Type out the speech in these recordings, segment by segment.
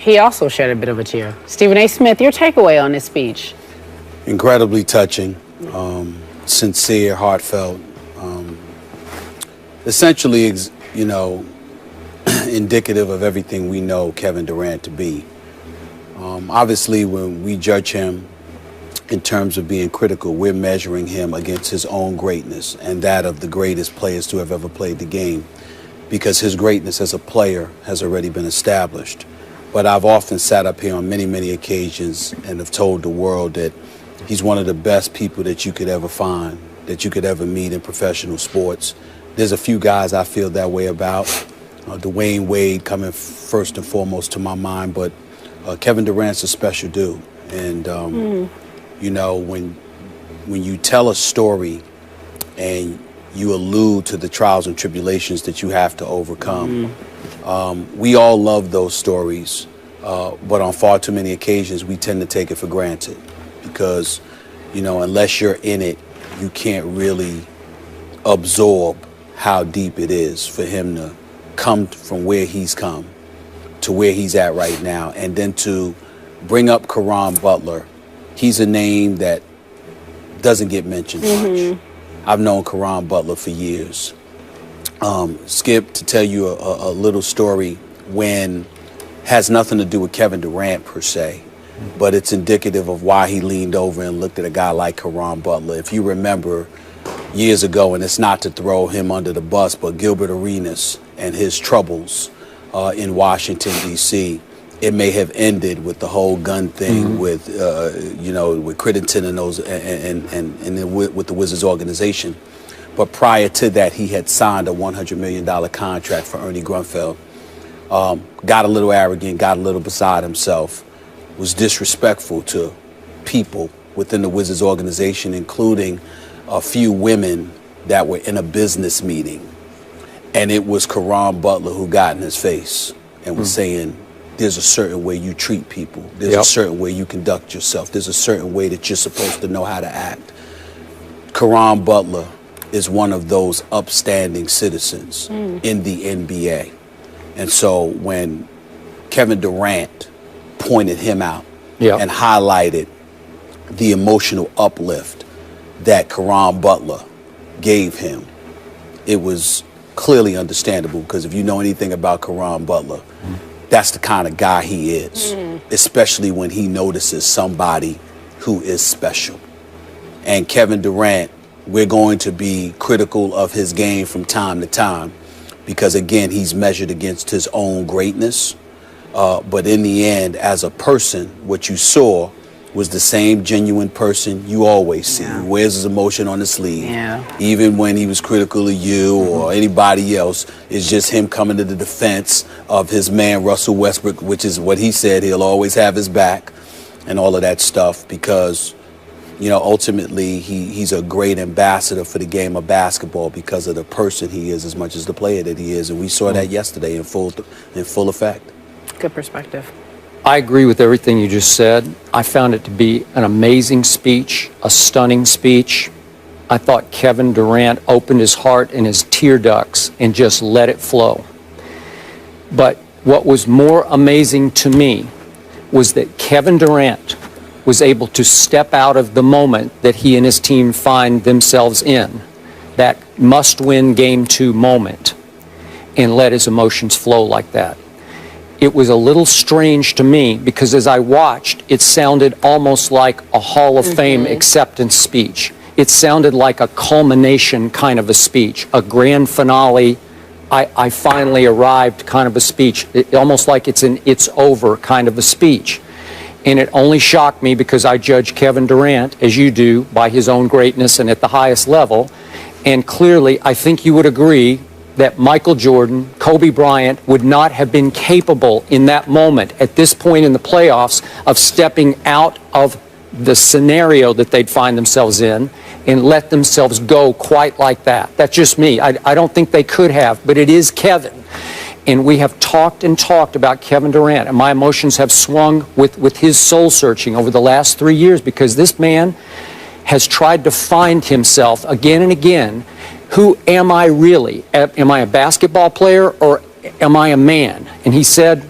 he also shed a bit of a tear. Stephen A. Smith, your takeaway on this speech? Incredibly touching, sincere, heartfelt, essentially, indicative of everything we know Kevin Durant to be. Obviously, when we judge him in terms of being critical, we're measuring him against his own greatness and that of the greatest players to have ever played the game, because his greatness as a player has already been established. But I've often sat up here on many, many occasions and have told the world that he's one of the best people that you could ever find, that you could ever meet in professional sports. There's a few guys I feel that way about. Dwayne Wade coming first and foremost to my mind, but Kevin Durant's a special dude. And, when you tell a story and you allude to the trials and tribulations that you have to overcome, we all love those stories, but on far too many occasions we tend to take it for granted because, unless you're in it, you can't really absorb how deep it is for him to come from where he's come to where he's at right now. And then to bring up Caron Butler, he's a name that doesn't get mentioned much. I've known Caron Butler for years. Skip, to tell you a little story has nothing to do with Kevin Durant per se, but it's indicative of why he leaned over and looked at a guy like Caron Butler. If you remember years ago, and it's not to throw him under the bus, but Gilbert Arenas and his troubles in Washington, D.C., it may have ended with the whole gun thing with Crittenton and those and then with the Wizards organization. But prior to that, he had signed a $100 million contract for Ernie Grunfeld. Got a little arrogant, got a little beside himself, was disrespectful to people within the Wizards organization, including a few women that were in a business meeting. And it was Caron Butler who got in his face and was saying, there's a certain way you treat people. There's a certain way you conduct yourself. There's a certain way that you're supposed to know how to act. Caron Butler is one of those upstanding citizens in the NBA. And so when Kevin Durant pointed him out and highlighted the emotional uplift that Caron Butler gave him, it was clearly understandable, because if you know anything about Caron Butler, that's the kind of guy he is, especially when he notices somebody who is special. And Kevin Durant, we're going to be critical of his game from time to time because, again, he's measured against his own greatness. But in the end, as a person, what you saw was the same genuine person you always see. He wears his emotion on his sleeve. Even when he was critical of you or anybody else, it's just him coming to the defense of his man, Russell Westbrook, which is what he said. He'll always have his back and all of that stuff because, ultimately he's a great ambassador for the game of basketball because of the person he is as much as the player that he is. And we saw that yesterday in full effect. Good perspective. I agree with everything you just said. I found it to be an amazing speech, a stunning speech. I thought Kevin Durant opened his heart and his tear ducts and just let it flow. But what was more amazing to me was that Kevin Durant was able to step out of the moment that he and his team find themselves in, that must-win Game 2 moment, and let his emotions flow like that. It was a little strange to me because as I watched, it sounded almost like a Hall of Fame acceptance speech. It sounded like a culmination kind of a speech, a grand finale, I finally arrived kind of a speech, almost like it's an it's over kind of a speech. And it only shocked me because I judge Kevin Durant, as you do, by his own greatness and at the highest level. And clearly, I think you would agree that Michael Jordan, Kobe Bryant would not have been capable in that moment, at this point in the playoffs, of stepping out of the scenario that they'd find themselves in and let themselves go quite like that. That's just me. I don't think they could have, but it is Kevin. And we have talked and talked about Kevin Durant, and my emotions have swung with his soul searching over the last 3 years because this man has tried to find himself again and again. Who am I really? Am I a basketball player or am I a man? And he said,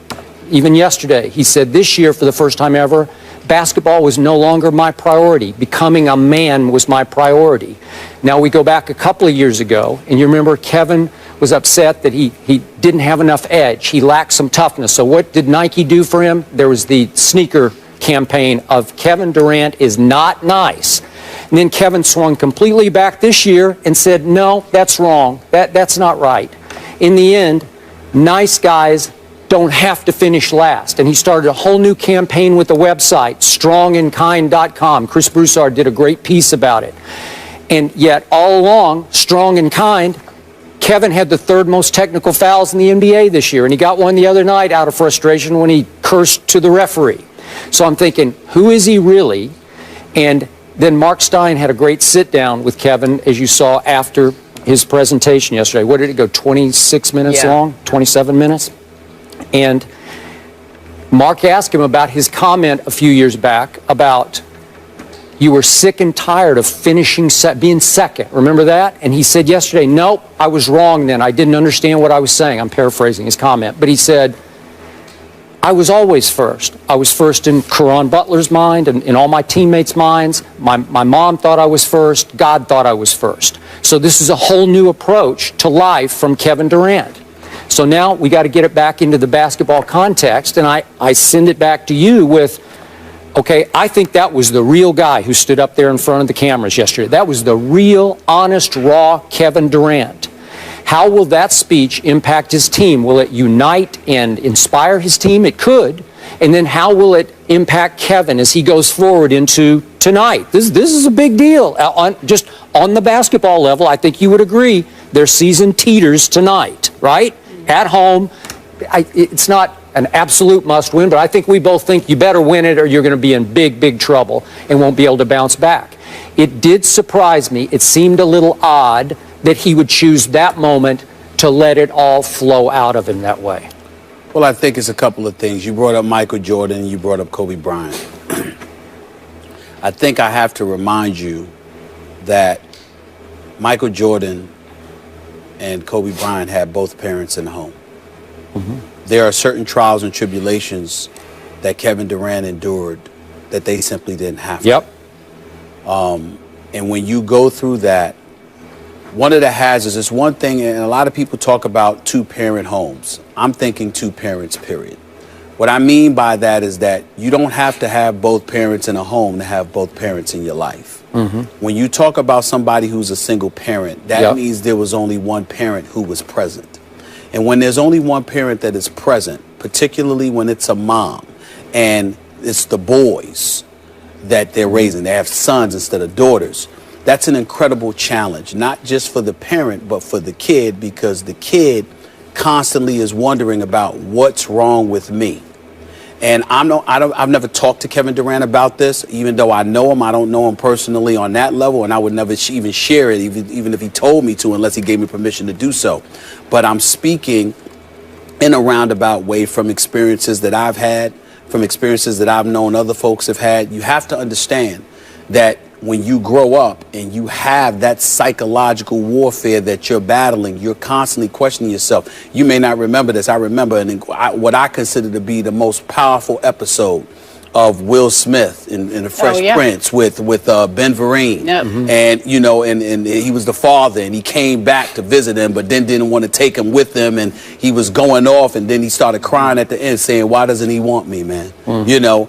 even yesterday, he said this year, for the first time ever, basketball was no longer my priority. Becoming a man was my priority. Now we go back a couple of years ago, and you remember Kevin was upset that he didn't have enough edge. He lacked some toughness. So what did Nike do for him? There was the sneaker campaign of Kevin Durant is not nice. And then Kevin swung completely back this year and said, no, that's wrong. That's not right. In the end, nice guys don't have to finish last. And he started a whole new campaign with the website, strongandkind.com. Chris Broussard did a great piece about it. And yet, all along, Strong and Kind, Kevin had the third most technical fouls in the NBA this year. And he got one the other night out of frustration when he cursed to the referee. So I'm thinking, who is he really? And then Mark Stein had a great sit-down with Kevin, as you saw after his presentation yesterday. What did it go, 26 minutes long? 27 minutes? And Mark asked him about his comment a few years back about you were sick and tired of being second. Remember that? And he said yesterday, nope, I was wrong then. I didn't understand what I was saying. I'm paraphrasing his comment. But he said, I was always first. I was first in Caron Butler's mind and in all my teammates' minds. My mom thought I was first. God thought I was first. So this is a whole new approach to life from Kevin Durant. So now we got to get it back into the basketball context, and I send it back to you with, okay, I think that was the real guy who stood up there in front of the cameras yesterday. That was the real, honest, raw Kevin Durant. How will that speech impact his team? Will it unite and inspire his team? It could. And then how will it impact Kevin as he goes forward into tonight? This is a big deal. Just on the basketball level, I think you would agree, their season teeters tonight, right? At home. It's not an absolute must-win, but I think we both think you better win it or you're going to be in big, big trouble and won't be able to bounce back. It did surprise me. It seemed a little odd that he would choose that moment to let it all flow out of him that way. Well, I think it's a couple of things. You brought up Michael Jordan and you brought up Kobe Bryant. I think I have to remind you that Michael Jordan and Kobe Bryant had both parents in the home. Mm-hmm. There are certain trials and tribulations that Kevin Durant endured that they simply didn't have to. Yep. And when you go through that, one of the hazards is one thing, and a lot of people talk about two-parent homes. I'm thinking two parents, period. What I mean by that is that you don't have to have both parents in a home to have both parents in your life. Mm-hmm. When you talk about somebody who's a single parent, that means there was only one parent who was present. And when there's only one parent that is present, particularly when it's a mom and it's the boys that they're raising, they have sons instead of daughters, that's an incredible challenge, not just for the parent, but for the kid, because the kid constantly is wondering about what's wrong with me. And I've never talked to Kevin Durant about this, even though I know him. I don't know him personally on that level, and I would never even share it, even if he told me to, unless he gave me permission to do so. But I'm speaking in a roundabout way from experiences that I've had, from experiences that I've known other folks have had. You have to understand that when you grow up and you have that psychological warfare that you're battling, you're constantly questioning yourself. You may not remember this. I remember what I consider to be the most powerful episode of Will Smith in The Fresh Prince with Ben Vereen. Yep. Mm-hmm. And, you know, and he was the father, and he came back to visit him, but then didn't want to take him with him, and he was going off, and then he started crying at the end saying, why doesn't he want me, man? Mm-hmm. You know,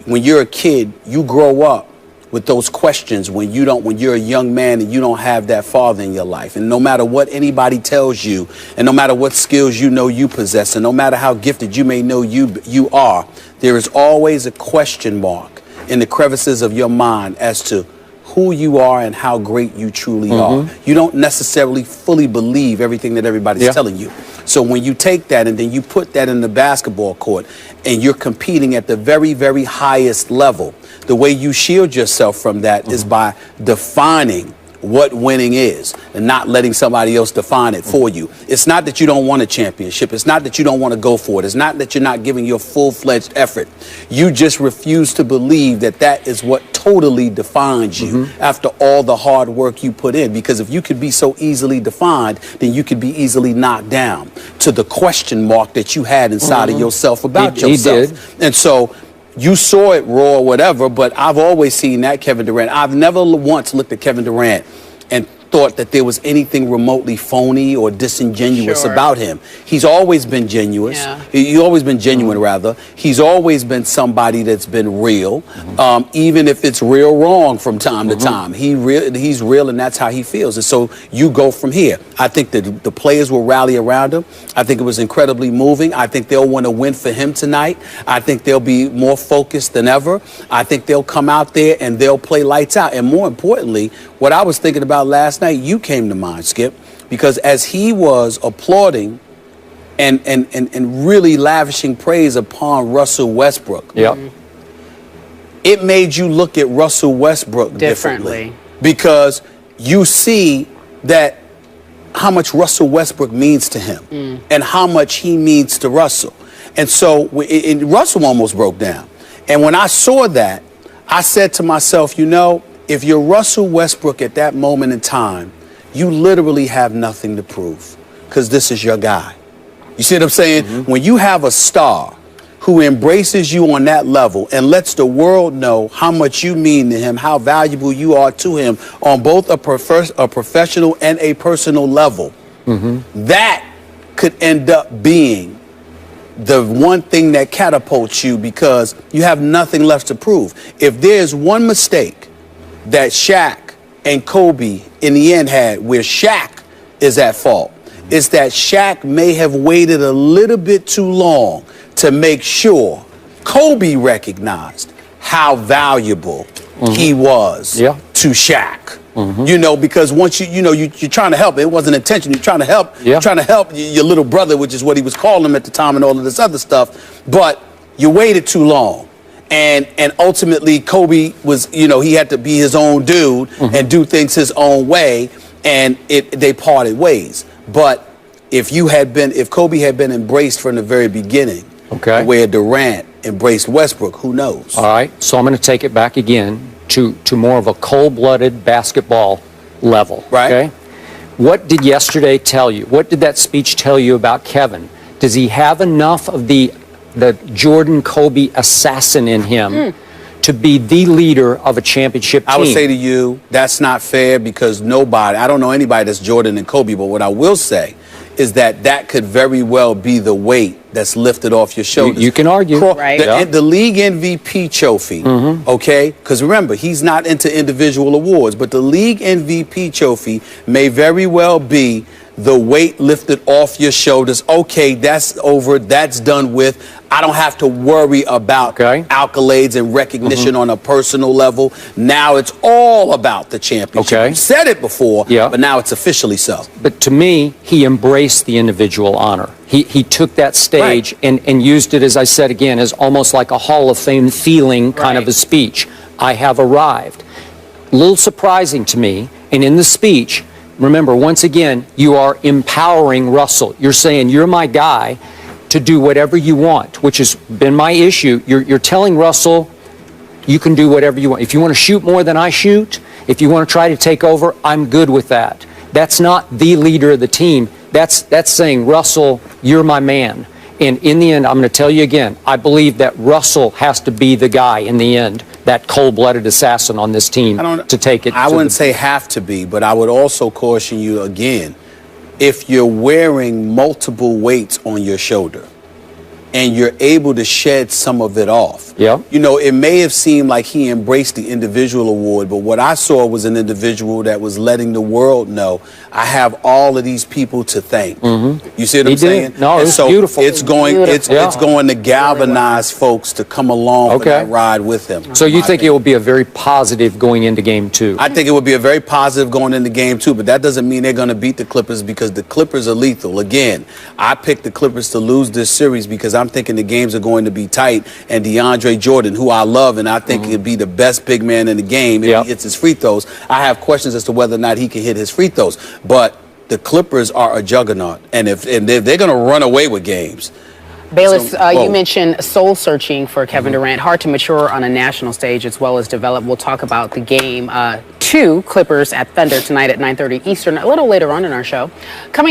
when you're a kid, you grow up with those questions when you're a young man and you don't have that father in your life. And no matter what anybody tells you, and no matter what skills you know you possess, and no matter how gifted you may know you are, there is always a question mark in the crevices of your mind as to who you are and how great you truly are. You don't necessarily fully believe everything that everybody's telling you. So when you take that and then you put that in the basketball court and you're competing at the very, very highest level, the way you shield yourself from that is by defining what winning is and not letting somebody else define it for you. It's not that you don't want a championship. It's not that you don't want to go for it. It's not that you're not giving your full-fledged effort. You just refuse to believe that that is what totally defines you after all the hard work you put in. Because if you could be so easily defined, then you could be easily knocked down to the question mark that you had inside of yourself about yourself. He did. And so you saw it raw or whatever, but I've always seen that Kevin Durant. I've never once looked at Kevin Durant and thought that there was anything remotely phony or disingenuous about him. He's always been genuine. He's always been genuine, rather. He's always been somebody that's been real, even if it's real wrong from time to time. He's real, and that's how he feels. And so you go from here. I think that the players will rally around him. I think it was incredibly moving. I think they'll want to win for him tonight. I think they'll be more focused than ever. I think they'll come out there and they'll play lights out. And more importantly, what I was thinking about last night, you came to mind, Skip, because as he was applauding and really lavishing praise upon Russell Westbrook, it made you look at Russell Westbrook differently because you see that how much Russell Westbrook means to him and how much he means to Russell. And so Russell almost broke down. And when I saw that, I said to myself, you know, if you're Russell Westbrook at that moment in time, you literally have nothing to prove because this is your guy. You see what I'm saying? When you have a star who embraces you on that level and lets the world know how much you mean to him, how valuable you are to him on both a professional and a personal level, that could end up being the one thing that catapults you because you have nothing left to prove. If there's one mistake that Shaq and Kobe in the end had, where Shaq is at fault, is that Shaq may have waited a little bit too long to make sure Kobe recognized how valuable he was to Shaq. You know, because once you're trying to help, it wasn't intentional. You're trying to help, your little brother, which is what he was calling him at the time, and all of this other stuff. But you waited too long. And ultimately, Kobe was, he had to be his own dude and do things his own way, and they parted ways. But if Kobe had been embraced from the very beginning, where Durant embraced Westbrook, who knows? All right, so I'm going to take it back again to more of a cold-blooded basketball level. Okay? What did yesterday tell you? What did that speech tell you about Kevin? Does he have enough of the Jordan Kobe assassin in him to be the leader of a championship team? I would say to you, that's not fair because I don't know anybody that's Jordan and Kobe, but what I will say is that could very well be the weight that's lifted off your shoulders. You can argue. The league MVP trophy, okay? Because remember, he's not into individual awards, but the league MVP trophy may very well be the weight lifted off your shoulders. Okay, that's over. That's done with. I don't have to worry about accolades and recognition on a personal level. Now it's all about the championship. You said it before, but now it's officially so. But to me, he embraced the individual honor. He took that stage and used it, as I said again, as almost like a Hall of Fame feeling kind of a speech. I have arrived. A little surprising to me, and in the speech, remember, once again, you are empowering Russell. You're saying, you're my guy to do whatever you want, which has been my issue. You're telling Russell, you can do whatever you want. If you want to shoot more than I shoot, if you want to try to take over, I'm good with that. That's not the leader of the team. That's saying, Russell, you're my man. And in the end, I'm going to tell you again, I believe that Russell has to be the guy in the end, that cold-blooded assassin on this team to take it. I wouldn't say have to be, but I would also caution you again, if you're wearing multiple weights on your shoulder and you're able to shed some of it off. It may have seemed like he embraced the individual award, but what I saw was an individual that was letting the world know, I have all of these people to thank. You see what I'm saying? No, it's beautiful. It's going to galvanize folks to come along for that ride with him. So you think it will be a very positive going into game 2? I think it would be a very positive going into game 2, but that doesn't mean they're going to beat the Clippers because the Clippers are lethal. Again, I picked the Clippers to lose this series because I'm thinking the games are going to be tight, and DeAndre Jordan, who I love and I think could be the best big man in the game if he hits his free throws. I have questions as to whether or not he can hit his free throws, but the Clippers are a juggernaut, and if they're going to run away with games, Bayless, So, whoa. you mentioned soul searching for Kevin Durant. Hard to mature on a national stage as well as develop. We'll talk about the game 2, Clippers at Thunder tonight at 9:30 Eastern, a little later on in our show. Coming